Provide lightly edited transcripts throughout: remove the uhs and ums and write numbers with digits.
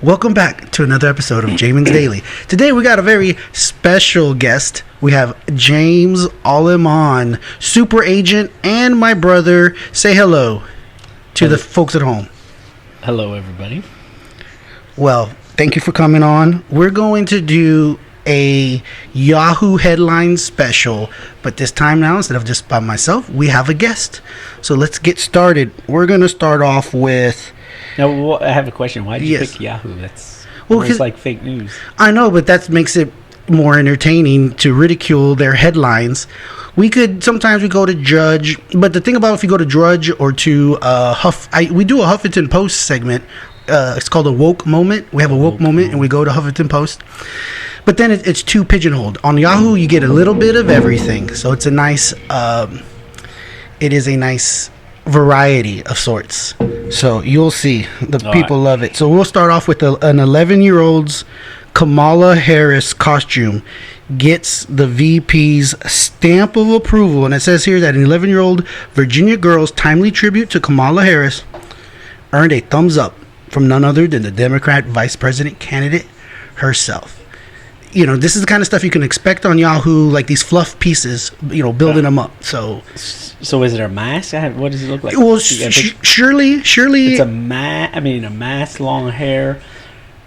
Welcome back to another episode of Jamin's Daily. Today we got a very special guest. We have James Aleman, super agent, and my brother. Say hello to the folks at home. Hello, everybody. Well, thank you for coming on. We're going to do a Yahoo headline special, but this time now, instead of just by myself, we have a guest. So let's get started. We're going to start off with... Now, I have a question. Why did you pick Yahoo? That's like fake news. I know, but that makes it more entertaining to ridicule their headlines. Sometimes we go to Drudge, but the thing about if you go to Drudge or to we do a Huffington Post segment. It's called a woke moment. We have a woke moment, and we go to Huffington Post. But then it's too pigeonholed. On Yahoo, you get a little bit of everything, so it's a nice. It is a nice variety of sorts. So you'll see people love it. So we'll start off with an 11-year-old's Kamala Harris costume gets the VP's stamp of approval, and it says here that an 11-year-old Virginia girl's timely tribute to Kamala Harris earned a thumbs up from none other than the Democrat vice president candidate herself. You know, this is the kind of stuff you can expect on Yahoo, like these fluff pieces, building them up. So is it a mask? What does it look like? Well, surely. It's a mask, long hair,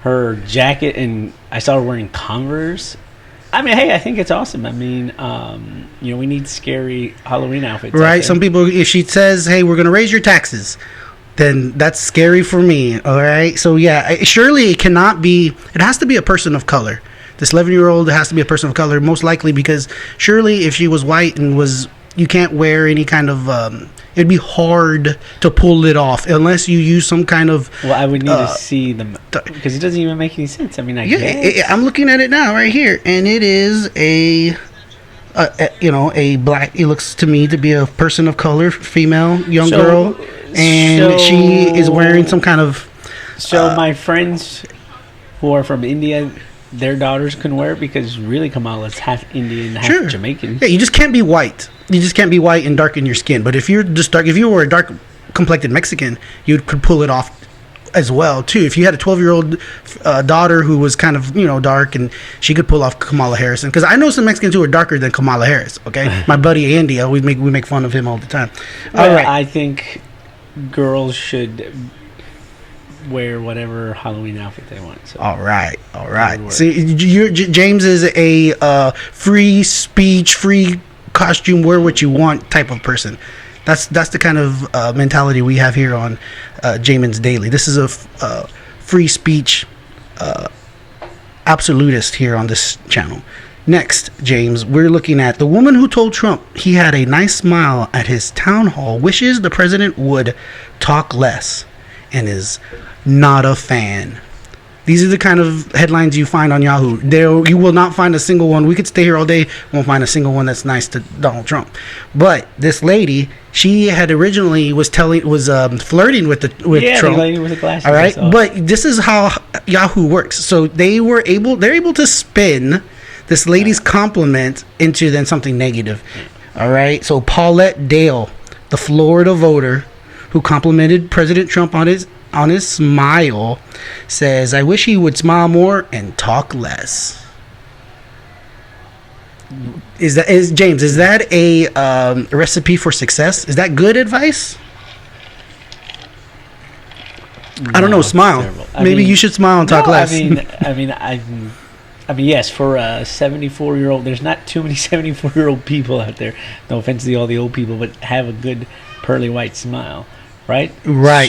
her jacket, and I saw her wearing Converse. I mean, hey, I think it's awesome. I mean, we need scary Halloween outfits. Right. Some people, if she says, hey, we're going to raise your taxes, then that's scary for me. All right. So, yeah, surely it has to be a person of color. This 11-year-old has to be a person of color, most likely, because surely if she was white and you can't wear any kind of, it'd be hard to pull it off unless you use some kind of. Well, I would need to see them because it doesn't even make any sense. I mean, I guess. I'm looking at it now right here, and it is a black. It looks to me to be a person of color, female, young girl, and she is wearing some kind of. So my friends who are from India, their daughters can wear it because really Kamala's half Indian, half Jamaican. Yeah, you just can't be white. You just can't be white and darken your skin. But if you're just dark, if you were a dark complected Mexican, you could pull it off as well too. If you had a 12-year-old daughter who was kind of dark, and she could pull off Kamala Harris, because I know some Mexicans who are darker than Kamala Harris. Okay, my buddy Andy, we make fun of him all the time. All right, I think girls should wear whatever Halloween outfit they want. So. All right. See, James is a free speech, free costume, wear what you want type of person. That's the kind of mentality we have here on Jamin's Daily. This is a free speech absolutist here on this channel. Next, James, we're looking at the woman who told Trump he had a nice smile at his town hall wishes the president would talk less and is not a fan. These are the kind of headlines you find on Yahoo. You will not find a single one. We could stay here all day, won't find a single one that's nice to Donald Trump. But this lady, she had originally was flirting with Trump. The lady with the glasses. All right, but this is how Yahoo works. So they're able to spin this lady's compliment into then something negative. All right. So Paulette Dale, the Florida voter who complimented President Trump on his smile, says, I wish he would smile more and talk less. Is that a recipe for success? Is that good advice? I don't know. Smile. Maybe you should smile and talk less. I mean, yes, for a 74-year-old, there's not too many 74-year-old people out there. No offense to all the old people, but have a good pearly white smile. Right.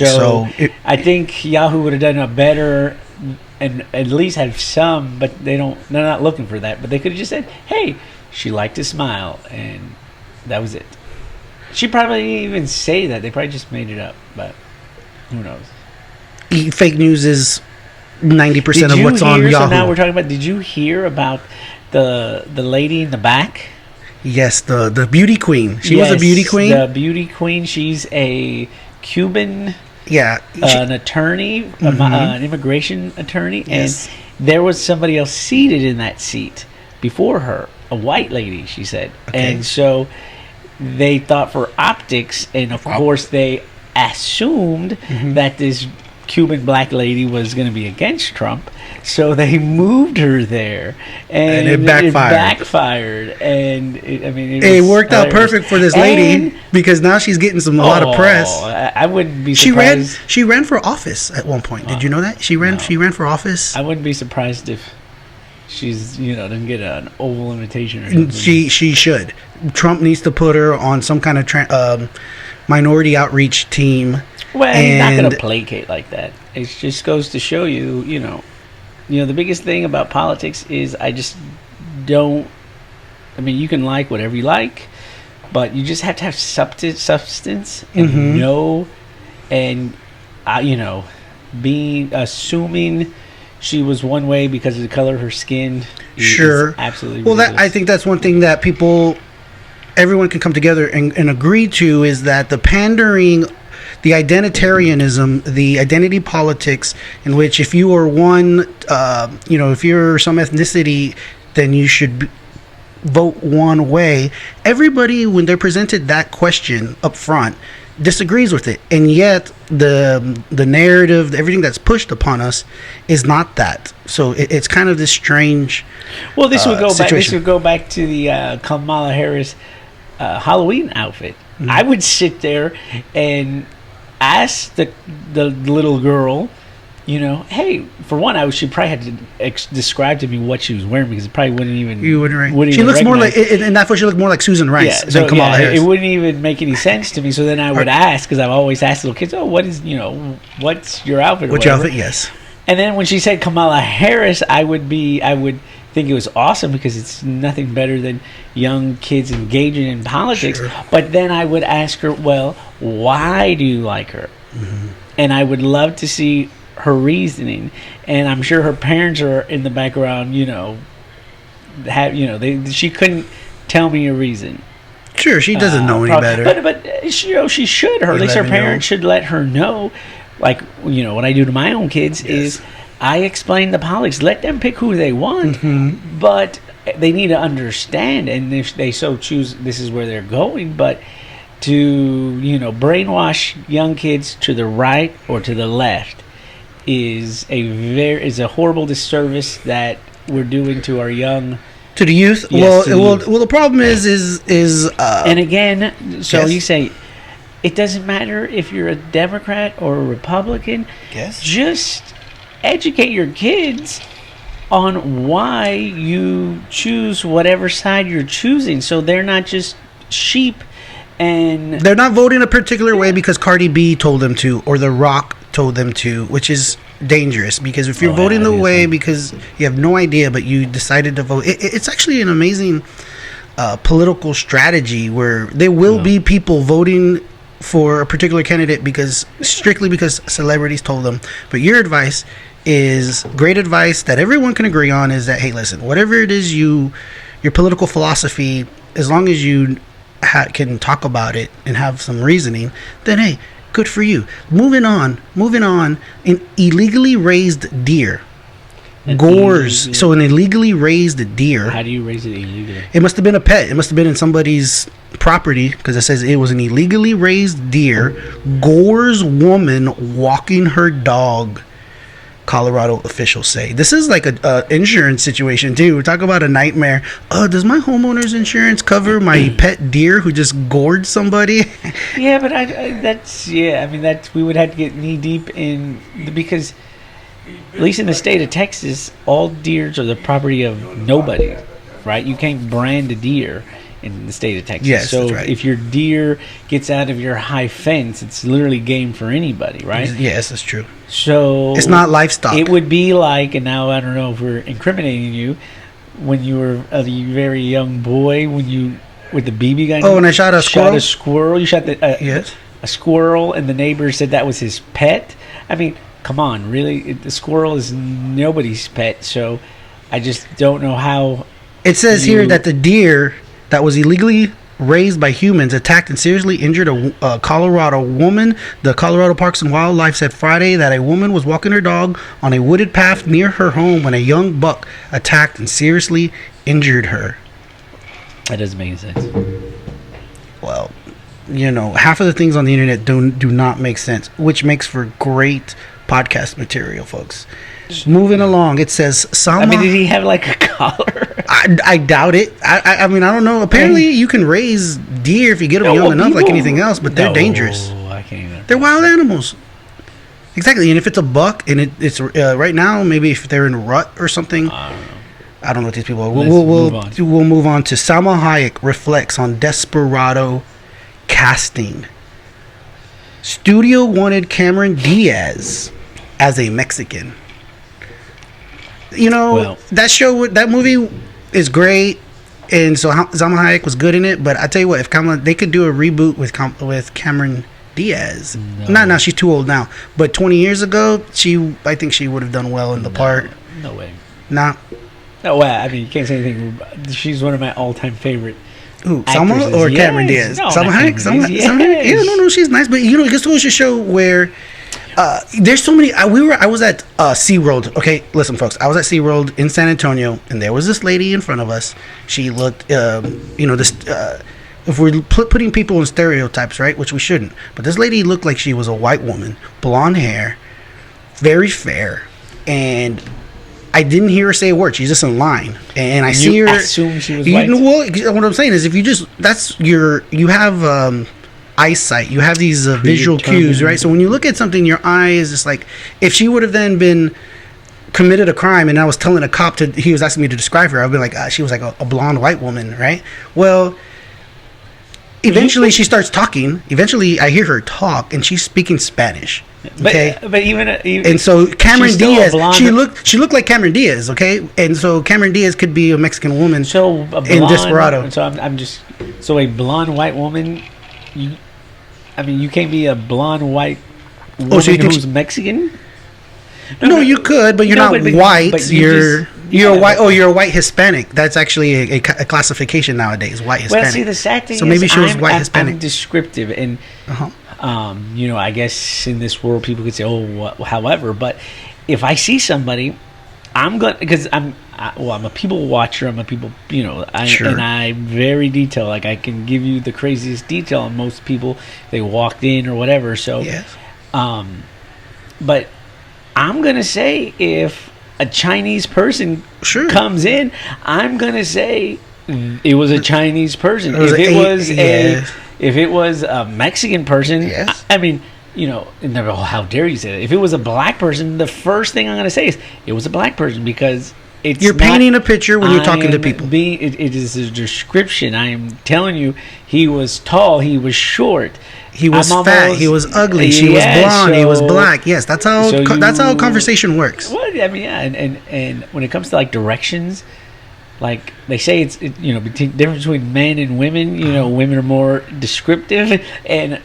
So I think Yahoo would have done a better, and at least have some, but they're not looking for that. But they could have just said, "Hey, she liked to smile," and that was it. She probably didn't even say that. They probably just made it up, but who knows? Fake news is 90% of what's on Yahoo. So now we're talking about. Did you hear about the lady in the back? Yes, the beauty queen. She was a beauty queen. The beauty queen. She's a Cuban, an attorney, an immigration attorney, and there was somebody else seated in that seat before her, a white lady, she said. Okay. And so they thought for optics, and of course they assumed that this Cuban black lady was going to be against Trump, so they moved her there, and it backfired. And it worked out perfect for this lady because now she's getting a lot of press. I wouldn't be surprised. She ran for office at one point. Did you know that she ran? No. She ran for office. I wouldn't be surprised if she's doesn't get an Oval invitation or something. She should. Trump needs to put her on some kind of minority outreach team. Well, he's not going to placate like that. It just goes to show you, the biggest thing about politics is I just don't. I mean, you can like whatever you like, but you just have to have substance and know, and being assuming she was one way because of the color of her skin. Sure, absolutely. Well, I think that's one thing that everyone can come together and agree to is that the pandering. The identitarianism, the identity politics, in which if you are one, if you're some ethnicity, then you should vote one way. Everybody, when they're presented that question up front, disagrees with it, and yet the narrative, everything that's pushed upon us, is not that. So it's kind of this strange. Well, this would go back. This would go back to the Kamala Harris Halloween outfit. Mm-hmm. I would sit there and ask the little girl, hey, for one, she probably had to describe to me what she was wearing because it probably wouldn't even. You wouldn't. She looks more like in that photo. She looked more like Susan Rice than Kamala Harris. It wouldn't even make any sense to me. So then I would ask, because I've always asked little kids, "Oh, what's your outfit?" What's your outfit? Yes. And then when she said Kamala Harris, I would think it was awesome because it's nothing better than young kids engaging in politics. Sure. But then I would ask her, well, why do you like her? Mm-hmm. And I would love to see her reasoning. And I'm sure her parents are in the background, she couldn't tell me a reason. Sure, she doesn't know any better. But she should. Or at least her parents should let her know. Like, what I do to my own kids is I explain the politics. Let them pick who they want, but they need to understand. And if they so choose, this is where they're going. But to brainwash young kids to the right or to the left is a horrible disservice that we're doing to our young. To the youth. Yes, well, the problem is and again, so you say. It doesn't matter if you're a Democrat or a Republican. Yes. Just educate your kids on why you choose whatever side you're choosing, so they're not just sheep and they're not voting a particular way because Cardi B told them to or The Rock told them to, which is dangerous because if you're voting the way because you have no idea but you decided to vote, it's actually an amazing political strategy where there will be people voting for a particular candidate strictly because celebrities told them. But your advice is great advice that everyone can agree on is that, hey, listen, whatever it is your political philosophy, as long as you can talk about it and have some reasoning, then hey, good for you. Moving on. An illegally raised deer. Gores. So an illegally raised deer. How do you raise it illegally? It must have been a pet. It must have been in somebody's property because it says it was an illegally raised deer. Gores woman walking her dog. Colorado officials say this is like a insurance situation too. We're talking about a nightmare. Does my homeowner's insurance cover my pet deer who just gored somebody? Yeah, but we would have to get knee deep in because. At least in the state of Texas, all deers are the property of nobody, right? You can't brand a deer in the state of Texas. Yes, so that's right. If your deer gets out of your high fence, it's literally game for anybody, right? Yes, that's true. So it's not livestock. It would be like, and now I don't know if we're incriminating you, when you were a very young boy, with the BB gun. Oh, when I shot a squirrel. You shot a squirrel, and the neighbor said that was his pet. I mean. Come on, really? The squirrel is nobody's pet, so I just don't know how. It says here that the deer that was illegally raised by humans attacked and seriously injured a Colorado woman. The Colorado Parks and Wildlife said Friday that a woman was walking her dog on a wooded path near her home when a young buck attacked and seriously injured her. That doesn't make any sense. Well, half of the things on the internet do not make sense, which makes for great podcast material, folks. Moving along, it says Salma. I mean, did he have like a collar? I doubt it. I mean, I don't know. Apparently, you can raise deer if you get them young enough, like anything else, but they're dangerous. I can't even. They're wild animals. Exactly, and if it's a buck, and it's right now, maybe if they're in a rut or something, I don't know what these people are. We'll move on to Salma Hayek reflects on Desperado casting. Studio wanted Cameron Diaz as a Mexican. You know, that movie is great, and so Salma Hayek was good in it. But I tell you what, if they could do a reboot with Cameron Diaz. Not now, she's too old now. But 20 years ago, I think she would have done well in the part. No way. Nah. No way. I mean, you can't say anything. She's one of my all-time favorite. Who, Salma or Cameron Diaz? No, Salma Hayek? Salma Hayek? Yeah, no, she's nice. But you know, it just goes to show where there's so many. I was at SeaWorld. Okay, listen, folks. I was at SeaWorld in San Antonio, and there was this lady in front of us. She looked, if we're putting people in stereotypes, right, which we shouldn't, but this lady looked like she was a white woman, blonde hair, very fair, and I didn't hear her say a word. She's just in line, and I see her. Assume she was white. Well, what I'm saying is, if you just you have eyesight, you have these visual cues, right? So when you look at something, your eye is just like, if she would have then been committed a crime, and I was telling a cop he was asking me to describe her, I'd be like, she was like a blonde white woman, right? Well, eventually she starts talking. Eventually I hear her talk, and she's speaking Spanish. Okay, but even and so Cameron Diaz, she looked like Cameron Diaz. Okay, and so Cameron Diaz could be a Mexican woman. So a blonde, in Desperado. So so a blonde white woman. You can't be a blonde white woman who's Mexican. No, you could, but you're not white. But you're a white. Oh, you're a white Hispanic. That's actually a classification nowadays. White Hispanic. Well, see, the sad thing so maybe she was white Hispanic. I'm descriptive, and I guess in this world people could say, however, but if I see somebody, I'm gonna, because I'm a people watcher. I'm a people, Sure. And I'm very detailed. Like, I can give you the craziest detail on most people. They walked in or whatever. So, yes. But I'm gonna say if a Chinese person comes in, I'm gonna say it was a Chinese person. If it was a Mexican person, yes. I mean, how dare you say that? If it was a black person, the first thing I'm gonna say is it was a black person, because you're painting a picture when you're talking to people. It is a description. I am telling you, he was tall, he was short, he was fat, he was ugly, she was blonde, he was black. Yes, that's how conversation works. Well, I mean, yeah, and when it comes to like directions, like they say, it's difference between men and women. Women are more descriptive, and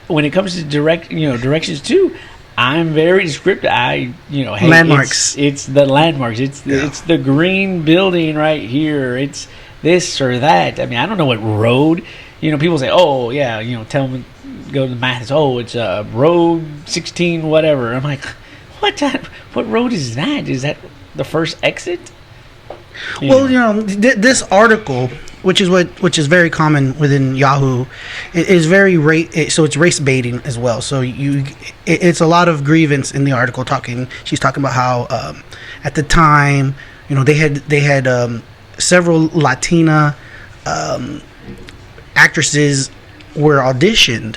when it comes to directions too, I'm very descriptive. Landmarks. It's the landmarks. It's the green building right here. It's this or that. I mean, I don't know what road. People say, oh yeah, tell them, go to the math. It's road 16 whatever. I'm like, what road is that? Is that the first exit? Well, this article, which is very common within Yahoo, is very so it's race baiting as well. So it's a lot of grievance in the article. She's talking about how at the time, they had several Latina actresses were auditioned.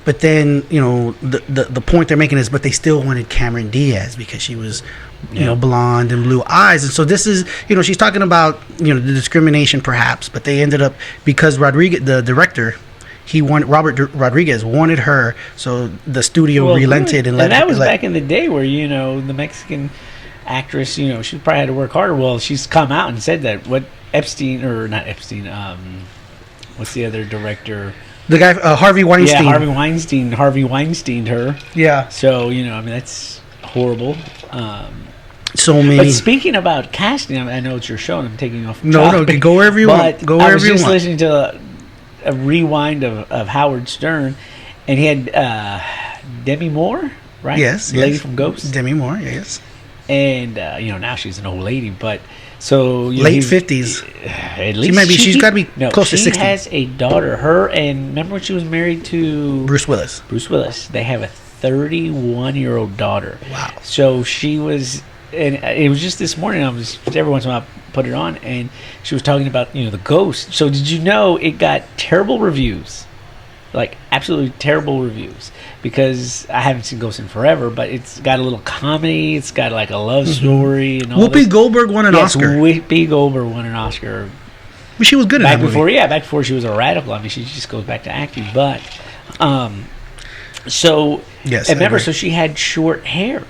But then, the point they're making is, but they still wanted Cameron Diaz because she was, blonde and blue eyes. And so this is, she's talking about, the discrimination perhaps, but they ended up, because Rodriguez, the director, Robert Rodriguez wanted her, so the studio relented and let her. And that was back in the day where, the Mexican actress, she probably had to work harder. Well, she's come out and said that. What what's the other director? The guy, Harvey Weinstein. Yeah, Harvey Weinstein her. Yeah. So, that's horrible. So many. But speaking about casting, I know it's your show and I'm taking off. No, go wherever you want. Go wherever you want. I was just listening to a rewind of Howard Stern, and he had Demi Moore, right? Yes. The lady from Ghost. Demi Moore, yes. And, now she's an old lady, but... So late 50s. At least she's got to be close to 60. She has a daughter. Her and remember when she was married to Bruce Willis. They have a 31-year-old daughter. Wow. So she was, and it was just this morning. I was every once in a while I put it on, and she was talking about the ghost. So did you know it got terrible reviews, like absolutely terrible reviews? Because I haven't seen Ghost in forever, but it's got a little comedy. It's got like a love story and all. Whoopi Goldberg won an Oscar. Whoopi Goldberg won an Oscar. But she was good in that movie. Back before she was a radical. I mean, she just goes back to acting. But, so, yes, and remember, so she had short hair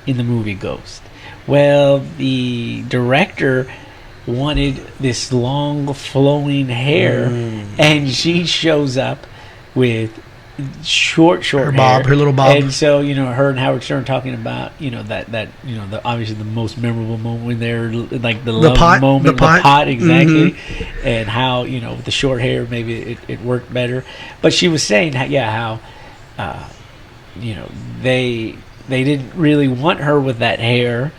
in the movie Ghost. Well, the director wanted this long flowing hair, and she shows up with short her hair, her little bob, and so her and Howard Stern talking about that obviously the most memorable moment when they're like the love pot, moment, the pot exactly, mm-hmm. and how with the short hair maybe it worked better. But she was saying how they didn't really want her with that hair,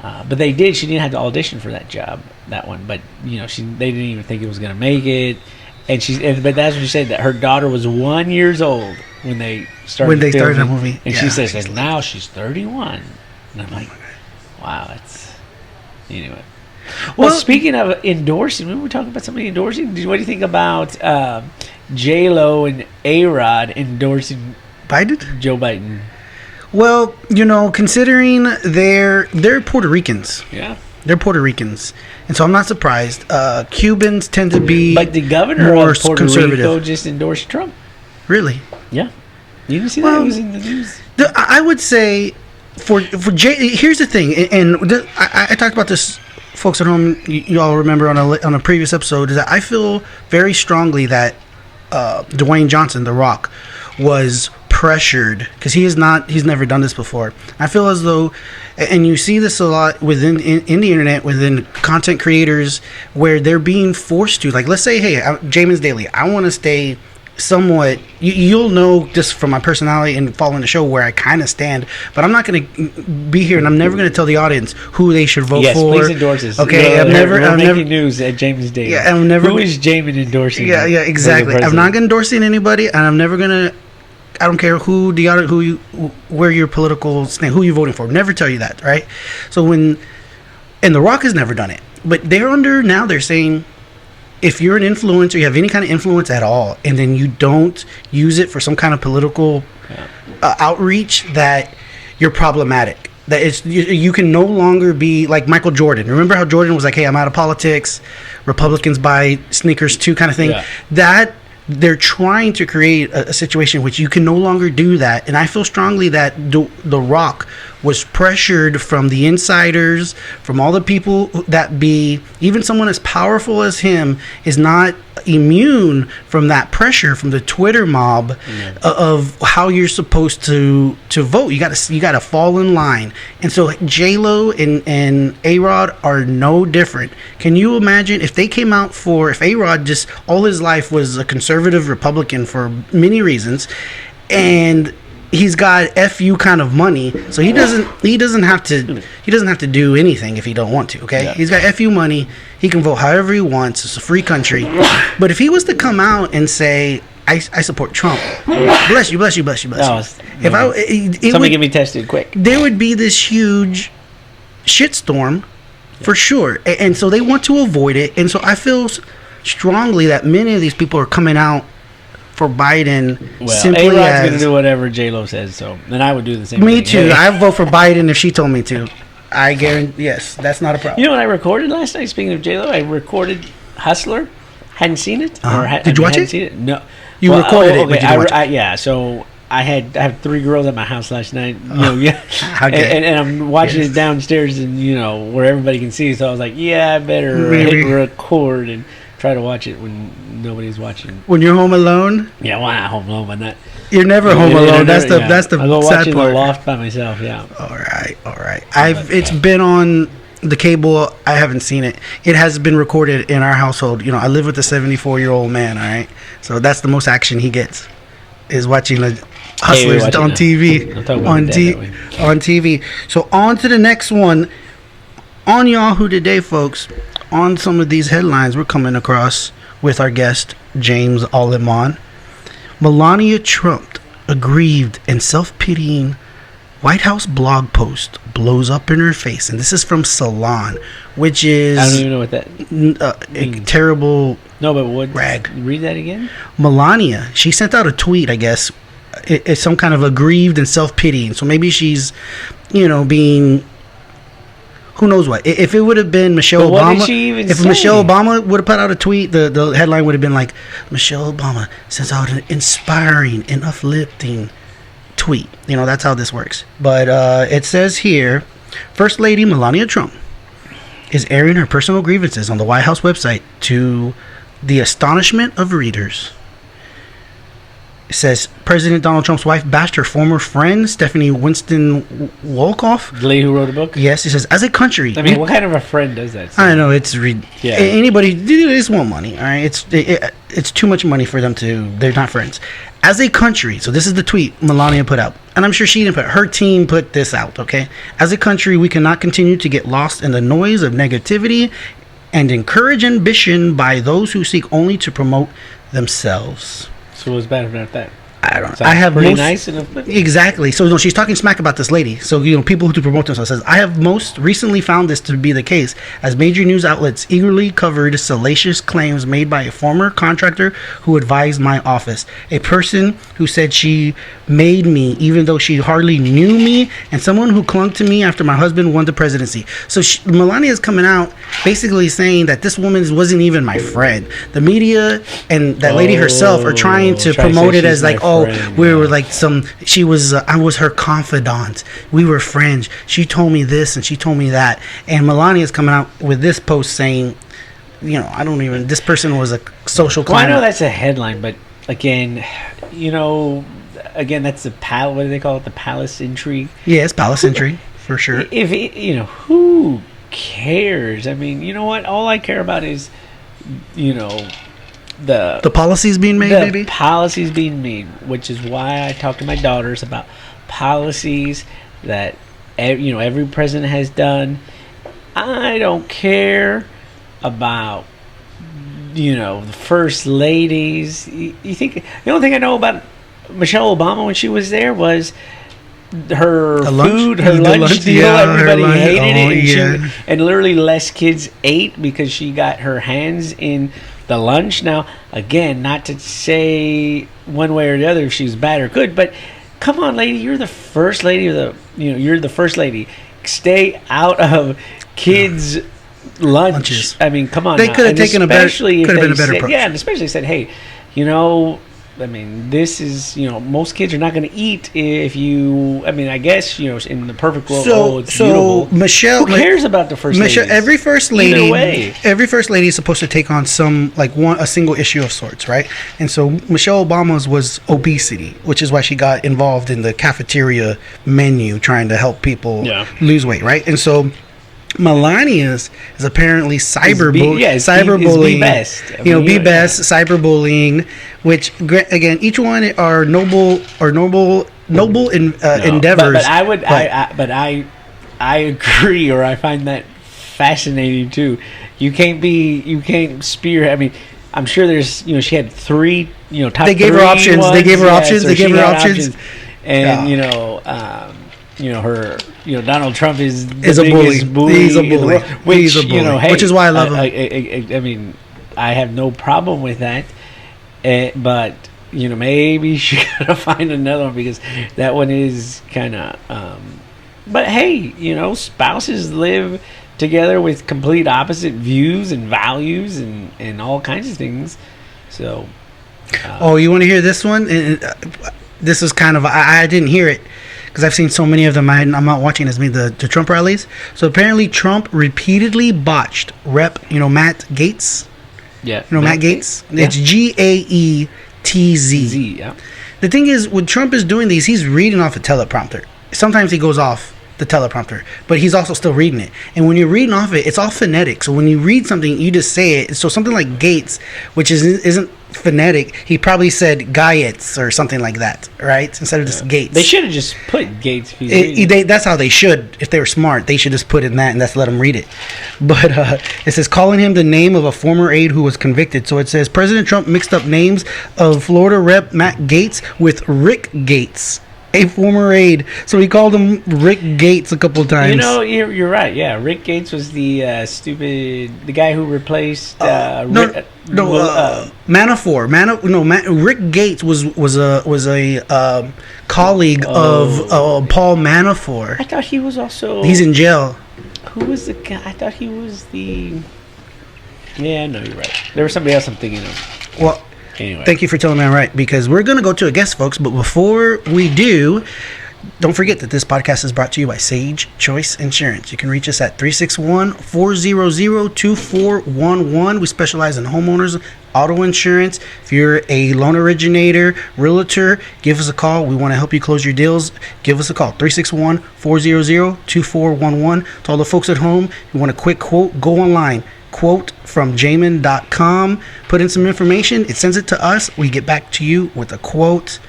but they did. She didn't have to audition for that job, that one, but they didn't even think it was going to make it. And but that's what she said, that her daughter was 1 year old when they started the movie. And she says now she's 31. And I'm like, wow, that's anyway. Well, speaking of endorsing, we were talking about somebody endorsing. What do you think about J-Lo and A-Rod endorsing Joe Biden? Well, considering they're Puerto Ricans. Yeah. They're Puerto Ricans, and so I'm not surprised. Cubans tend to be but the governor more of Puerto Rico just endorsed Trump. Really? Yeah. You didn't see that? It was in the news. I would say for here's the thing, and I talked about this, folks at home. You all remember on a previous episode, is that I feel very strongly that Dwayne Johnson, The Rock, was pressured because he's never done this before. I feel as though, and you see this a lot within in the internet, within content creators, where they're being forced to, like, let's say, hey, Jamin's Daily, I want to stay somewhat, you'll know just from my personality and following the show where I kind of stand, but I'm not going to be here, and I'm never going to tell the audience who they should vote for. Yes, please endorse us. Okay, I'm making news at Jamin's Daily. Yeah, I'm never. Who is Jamin endorsing? Yeah, exactly. I'm not endorsing anybody, and I'm never gonna. I don't care where your political stand, who you're voting for. Never tell you that, right? So and The Rock has never done it, but they're saying, if you're an influencer, you have any kind of influence at all, and then you don't use it for some kind of political outreach, that you're problematic. That you can no longer be like Michael Jordan. Remember how Jordan was like, hey, I'm out of politics, Republicans buy sneakers too, kind of thing. That they're trying to create a situation which you can no longer do that. And I feel strongly that The Rock was pressured from the insiders, from all the people that even someone as powerful as him is not immune from that pressure from the Twitter mob of how you're supposed to vote. You got to fall in line. And so J-Lo and A-Rod are no different. Can you imagine if they came out if A-Rod just all his life was a conservative Republican for many reasons, and he's got FU kind of money, so he doesn't have to do anything if he don't want to. Okay, he's got FU money. He can vote however he wants. It's a free country. But if he was to come out and say, I support Trump, bless you. Somebody get me tested quick. There would be this huge shitstorm for sure, and so they want to avoid it. And so I feel strongly that many of these people are coming out for Biden. Well, simply A-Rod's going to do whatever J-Lo says, so then I would do the same thing. Me too. I vote for Biden if she told me to. I guarantee. Yes, that's not a problem. You know what I recorded last night? Speaking of J-Lo, I recorded Hustler. Hadn't seen it. Did you watch it? Seen it? No. You recorded it, but you didn't watch it. Yeah. So I have 3 girls at my house last night. Okay. And I'm watching it downstairs, and where everybody can see. So I was like, I better hit record and try to watch it when nobody's watching. When you're home alone? Yeah, well, I'm home alone, but not. You're never home alone. That's the I go sad watch in part. the loft by myself. Yeah. All right. It's been on the cable. I haven't seen it. It has been recorded in our household. I live with a 74-year-old man. All right, so that's the most action he gets, is watching the Hustlers on TV. On TV. So on to the next one. On Yahoo today, folks. On some of these headlines we're coming across with our guest, James Aleman. Melania Trump aggrieved, and self-pitying White House blog post blows up in her face. And this is from Salon, which is... I don't even know what that a terrible No, but what? rag. Read that again? Melania, she sent out a tweet, I guess. It's some kind of aggrieved and self-pitying. So maybe she's, being... Who knows what? If it would have been Michelle But what Obama... did she even if say? Michelle Obama would have put out a tweet, the headline would have been like, Michelle Obama sends out an inspiring and uplifting tweet. That's how this works. But it says here, First Lady Melania Trump is airing her personal grievances on the White House website to the astonishment of readers. It says President Donald Trump's wife bashed her former friend Stephanie Winston Wolkoff. The lady who wrote the book? Yes, it says, as a country... I mean, what kind of a friend does that? I know, it's... Anybody... They just want money, all right? It's too much money for them to... They're not friends. As a country... So this is the tweet Melania put out. And I'm sure she didn't put... Her team put this out, okay? As a country, we cannot continue to get lost in the noise of negativity and encourage ambition by those who seek only to promote themselves. So what's bad about that? I don't know. Sounds I have pretty most, nice enough. Exactly. So she's talking smack about this lady. So people who promote themselves says, I have most recently found this to be the case as major news outlets eagerly covered salacious claims made by a former contractor who advised my office, a person who said she made me even though she hardly knew me, and someone who clung to me after my husband won the presidency. So Melania is coming out basically saying that this woman wasn't even my friend. The media and that lady herself are trying to promote it as like, we were like I was her confidant. We were friends. She told me this and she told me that. And Melania's coming out with this post saying, this person was a social climber. Well, I know that's a headline, but again, that's the what do they call it? The palace intrigue. Yeah, it's palace intrigue for sure. Who cares? I mean, you know what? All I care about is, the policies being made, maybe? Policies being made, which is why I talk to my daughters about policies that, every president has done. I don't care about, the first ladies. You think, the only thing I know about Michelle Obama when she was there was her lunch deal. Yeah, everybody hated it. And literally less kids ate because she got her hands in the lunch. Now, again, not to say one way or the other if she's bad or good, but come on, lady, you're the first lady of you're the first lady. Stay out of kids' lunches. I mean, come on. They could have taken a better approach. Yeah, and especially said, hey, this is, most kids are not going to eat if you, I guess, in the perfect world, it's beautiful. Michelle, who cares about the first lady? Every first lady is supposed to take on a single issue of sorts, right? And so Michelle Obama's was obesity, which is why she got involved in the cafeteria menu trying to help people lose weight, right? And so Melania's is apparently cyberbullying. Be best. Be best, cyberbullying, which again, each one are noble endeavors. But I agree, or I find that fascinating too. You can't spear. I mean, I'm sure there's she had three top. They gave her options. Ones. They gave her options. So they gave her options. And her Donald Trump is a bully. He's a bully. Which which is why I love him. I mean, I have no problem with that, but maybe she gotta find another one because that one is kind of. But hey, spouses live together with complete opposite views and values and all kinds of things. So. You want to hear this one? This is kind of I didn't hear it because I've seen so many of them. I'm not watching as many the Trump rallies. So apparently Trump repeatedly botched Rep. Matt Gaetz. Yeah. Matt Gaetz. Yeah. It's Gaetz. Z. Yeah. The thing is, when Trump is doing these, he's reading off a teleprompter. Sometimes he goes off the teleprompter, but he's also still reading it. And when you're reading off it, it's all phonetic. So when you read something, you just say it. So something like Gates, which isn't phonetic, he probably said Gates or something like that, right? Instead of just Gates. They should have just put Gates. That's how they should. If they were smart, they should just put in that and that's let him read it. But it says calling him the name of a former aide who was convicted. So it says President Trump mixed up names of Florida Rep Matt Gaetz with Rick Gates, a former aide. So he called him Rick Gates a couple of times. You know, you're right. Yeah, Rick Gates was the the guy who replaced Manafort. Rick Gates was a colleague of Paul Manafort. I thought he was also. He's in jail. Who was the guy? I thought he was the. Yeah, no, you're right. There was somebody else I'm thinking of. Well. Anyway. Thank you for telling me I'm right, because we're going to go to a guest, folks. But before we do, don't forget that this podcast is brought to you by Sage Choice Insurance. You can reach us at 361-400-2411. We specialize in homeowners auto insurance. If you're a loan originator, realtor, give us a call. We want to help you close your deals. Give us a call, 361-400-2411. To all the folks at home, you want a quick quote, go online. Quote from Jamin.com. Put in some information. It sends it to us. We get back to you with a quote.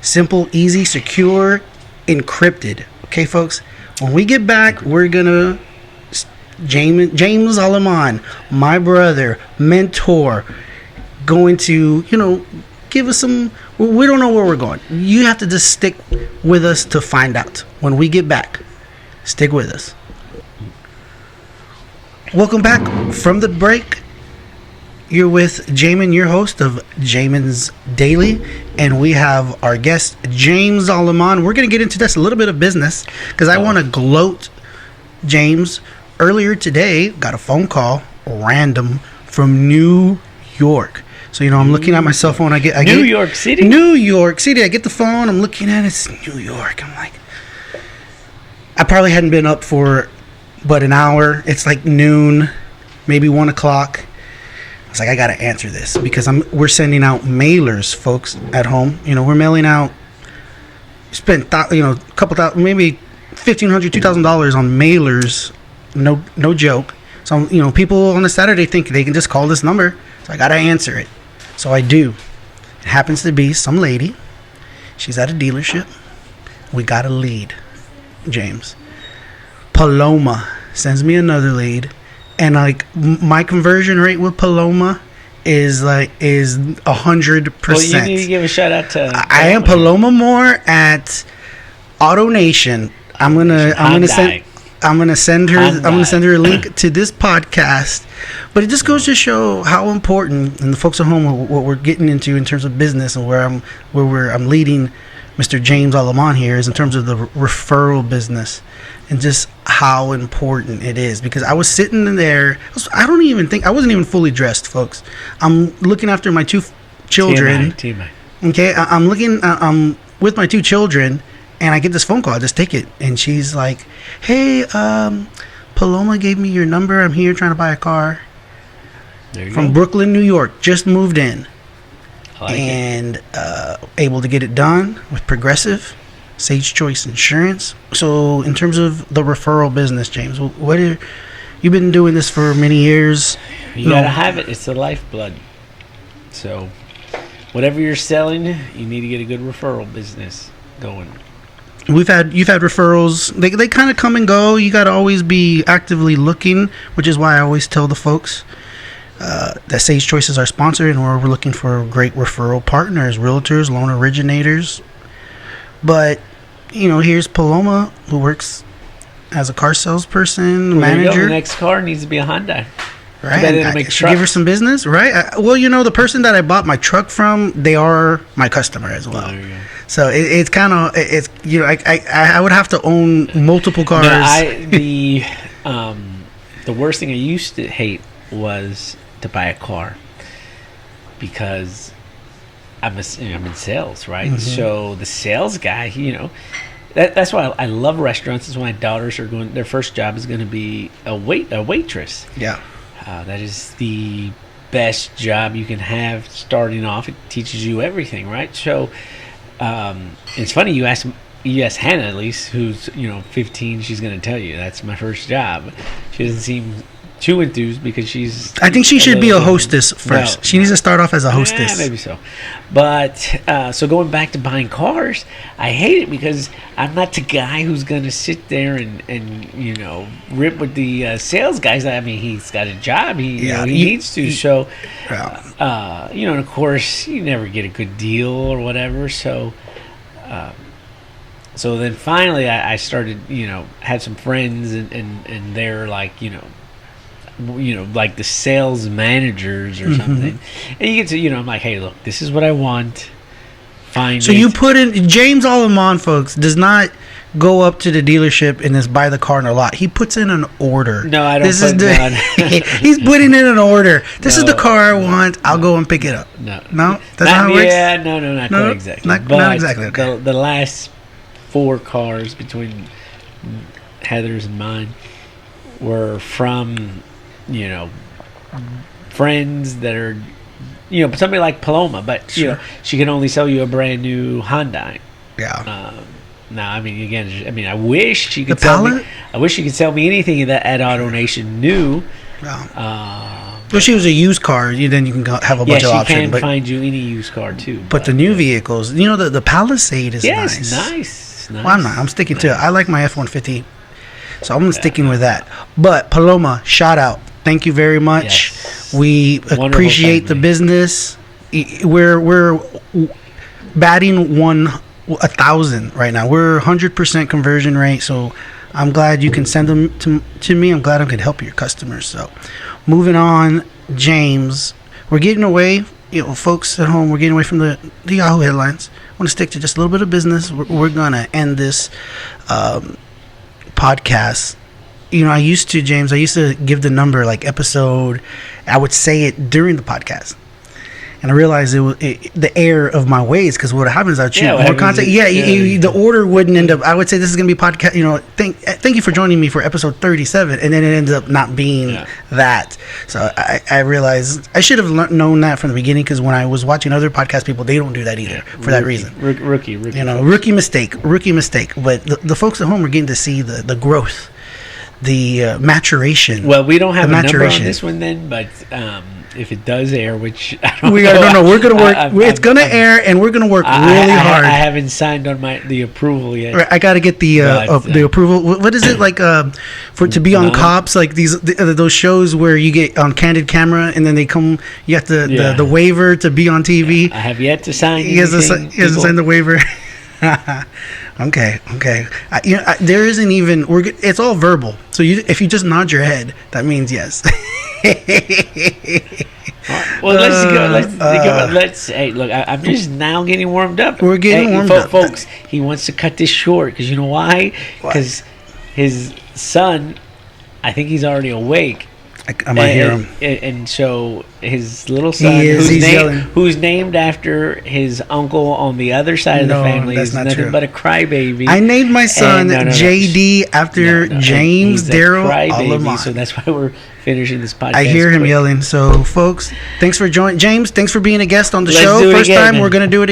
Simple, easy, secure, encrypted. Okay, folks? When we get back, we're going to... James Aleman, my brother, mentor, going to, give us some... We don't know where we're going. You have to just stick with us to find out. When we get back, stick with us. Welcome back from the break. You're with Jamin, your host of Jamin's Daily, and we have our guest, James Aleman. We're going to get into this a little bit of business because I want to gloat. James, earlier today, got a phone call, random, from New York. So, I'm looking at my cell phone. I get New York City? New York City. I get the phone. I'm looking at it. It's New York. I'm like, I probably hadn't been up for but an hour. It's like noon, maybe 1 o'clock. I was like, I gotta answer this because we're sending out mailers, folks, at home. We're mailing out. Spent a couple thousand, maybe $1,500, $2,000 on mailers. No joke. So people on a Saturday think they can just call this number. So I gotta answer it. So I do. It happens to be some lady. She's at a dealership. We got a lead, James. Paloma sends me another lead, and like my conversion rate with Paloma is 100%. Well, you need to give a shout out to. I am Paloma Moore at Auto Nation. I'm gonna send her a link to this podcast. But it just goes to show how important, and the folks at home, what we're getting into in terms of business and where I'm leading Mr. James Aleman here is in terms of the referral business. And just how important it is, because I was sitting in there. I wasn't even fully dressed, folks. I'm looking after my two children. TMI. Okay, I'm with my two children, and I get this phone call. I just take it, and she's like, "Hey, Paloma gave me your number. I'm here trying to buy a car from Brooklyn, New York. Just moved in, able to get it done with Progressive." Sage Choice Insurance. So, in terms of the referral business, James, you've been doing this for many years. You gotta have it. It's the lifeblood. So, whatever you're selling, you need to get a good referral business going. You've had referrals. They kind of come and go. You gotta always be actively looking, which is why I always tell the folks that Sage Choice is our sponsor, and we're looking for great referral partners, realtors, loan originators. But, here's Paloma, who works as a car salesperson, manager. The next car needs to be a Hyundai. Right. I should give her some business, right? The person that I bought my truck from, they are my customer as well. Oh, yeah. So it's kind of, I would have to own multiple cars. The worst thing I used to hate was to buy a car because I'm in sales, right? Mm-hmm. So the sales guy, that's why I love restaurants. That's why my daughters are going. Their first job is going to be a waitress. Yeah, that is the best job you can have starting off. It teaches you everything, right? So it's funny you asked yes, Hannah at least, who's 15, she's gonna tell you that's my first job. She doesn't seem too enthused because she's. I think she should be a hostess first. She needs to start off as a hostess. Yeah, maybe so. But so going back to buying cars, I hate it because I'm not the guy who's gonna sit there and rip with the sales guys. I mean, he's got a job. He needs to. So, and of course, you never get a good deal or whatever. So. So then finally I started, had some friends and they're like, like the sales managers or something. And you get to, I'm like, hey, look, this is what I want. Find so it. you put in, James Aleman, folks, does not go up to the dealership and just buy the car in a lot. He puts in an order. No, I don't He's putting in an order. This is the car I want. I'll go and pick it up. No? That's not how it works? Yeah, no, not quite exactly. Not exactly, okay. The last 4 cars between Heather's and mine were from, friends that are, somebody like Paloma, but Sure. she can only sell you a brand new Hyundai. Yeah. Now, I mean, again, I wish she could The sell me. palette? I wish she could sell me anything that at AutoNation new. Well, she was a used car. Then you can have a bunch of options. Yeah, she can find you any used car too. But the new vehicles, the Palisade is nice. It's nice. Well, I'm sticking to it. I like my F-150, so I'm sticking with that. But Paloma, shout out. Thank you very much. Yes. We appreciate the business. We're batting 1,000 right now. We're 100% conversion rate. So I'm glad you can send them to me. I'm glad I can help your customers. So moving on, James, we're getting away. Folks at home, we're getting away from the Yahoo headlines. I want to stick to just a little bit of business. We're gonna end this podcast. I used to give the number like episode. I would say it during the podcast, and I realized it was the error of my ways, because what happens is I choose more content. The order wouldn't end up. I would say this is gonna be podcast. Thank you for joining me for episode 37, and then it ends up not being that. So I realized I should have known that from the beginning, because when I was watching other podcast people, they don't do that either for that reason. Rookie. Rookie mistake. But the folks at home are getting to see the growth, the maturation. Well, we don't have a number on this one then, but if it does air, which I don't know. We're gonna work. It's gonna air, and we're gonna work really hard. I haven't signed on the approval yet. I got to get the approval. What is it like to be on Cops, like those shows where you get on candid camera and then they come, you have the waiver to be on TV. I have yet to sign. He hasn't signed the waiver. Okay. There isn't even. It's all verbal. So if you just nod your head, that means yes. Well, let's go. Hey, look, I'm just now getting warmed up. We're getting warmed up, folks. He wants to cut this short because you know why? Because his son, I think he's already awake. I might hear him. And so his little son, who's named after his uncle on the other side of the family, is nothing but a crybaby. I named my son JD after James Daryl Aleman. So that's why we're finishing this podcast. I hear him yelling. So, folks, thanks for joining. James, thanks for being a guest on the show. First time, we're going to do it again.